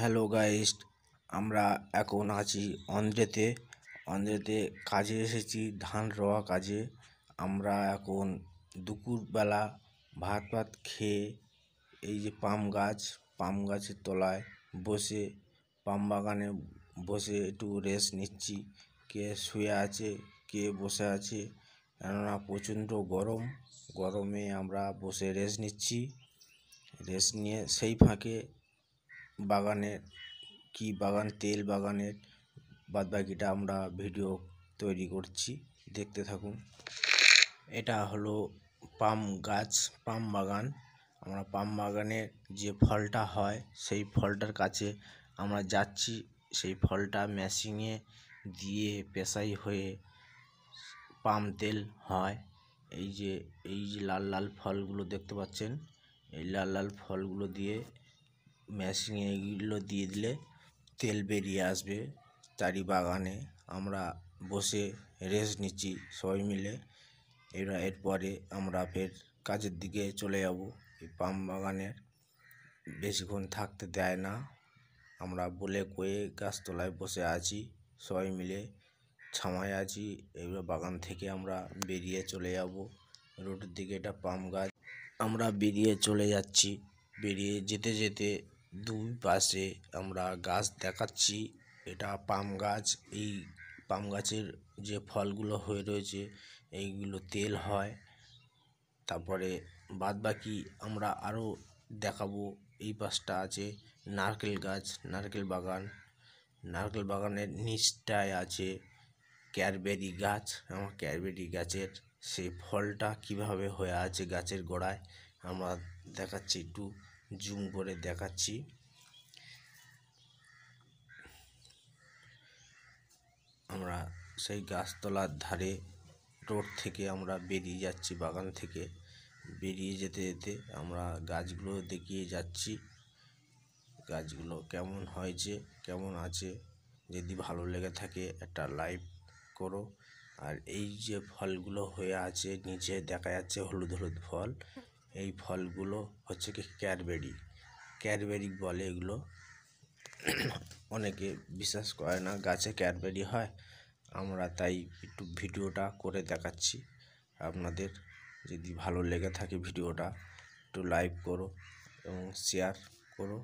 Hello guys, আমরা এখন আছি অন্ধ্রেতে কাজে এসেছি, ধান রোয়া কাজে। আমরা এখন দুপুরবেলা ভাত খেয়ে এই যে পাম গাছের তলায় বসে, পাম বাগানে বসে একটু রেস্ট নিচ্ছি। কে শুয়ে আছে, কে বসে আছে, কেননা প্রচণ্ড গরমে আমরা বসে রেস্ট নিচ্ছি। রেস্ট নিয়ে সেই ফাঁকে বাগানের তেল বাগানের বাদবাকিটা আমরা ভিডিও তৈরি করছি, দেখতে থাকুন। এটা হলো পাম বাগান। আমরা পাম বাগানে যে ফলটা হয় সেই ফলটার কাছে আমরা যাচ্ছি। সেই ফলটা মেশিনে দিয়ে পেশাই হয়ে পাম তেল হয়। এই যে লাল ফলগুলো দেখতে পাচ্ছেন, এই লাল ফলগুলো দিয়ে মেশিনে এইগুলো দিয়ে দিলে তেল বেরিয়ে আসবে। তারই বাগানে আমরা বসে রেস্ট নিচ্ছি সবাই মিলে। এরপরে আমরা ফের কাজের দিকে চলে যাব। এই পাম বাগানের বেশিক্ষণ থাকতে দেয় না। আমরা বলে কয়ে গাছতলায় বসে আছি, সবাই মিলে ছামায় আছি। এবার বাগান থেকে আমরা বেরিয়ে চলে যাব রোডের দিকে। এটা পাম গাছ, আমরা বেরিয়ে চলে যাচ্ছি। বেরিয়ে যেতে যেতে দুই পাশে আমরা গাছ দেখাচ্ছি। এটা পাম গাছ। এই পাম গাছের যে ফলগুলো হয়ে রয়েছে এইগুলো তেল হয়। তারপরে বাদবাকি আমরা আরও দেখাবো। এই পাশটা আছে নারকেল গাছ, নারকেল বাগানের নিচটায় আছে ক্যারবেরি গাছ। আমার ক্যারবেরি গাছের সেই ফলটা কিভাবে হয়ে আছে গাছের গোড়ায় আমরা দেখাচ্ছি, একটু জুম করে দেখাচ্ছি। আমরা সেই গাছতলার ধারে রোড থেকে আমরা বেরিয়ে যাচ্ছি। বাগান থেকে বেরিয়ে যেতে যেতে আমরা গাছগুলো দেখিয়ে যাচ্ছি। গাছগুলো কেমন হয়েছে, কেমন আছে, যদি ভালো লেগে থাকে একটা লাইক করো। আর এই যে ফলগুলো হয়ে আছে নিচে দেখা যাচ্ছে হলুদ ফল, এই ফলগুলো হচ্ছে কি ক্যারবেরি বলে এগুলো। অনেকে বিশ্বাস করে না গাছে ক্যারবেরি হয়, আমরা তাই একটু ভিডিওটা করে দেখাচ্ছি আপনাদের। যদি ভালো লেগে থাকে ভিডিওটা একটু লাইক করো এবং শেয়ার করো।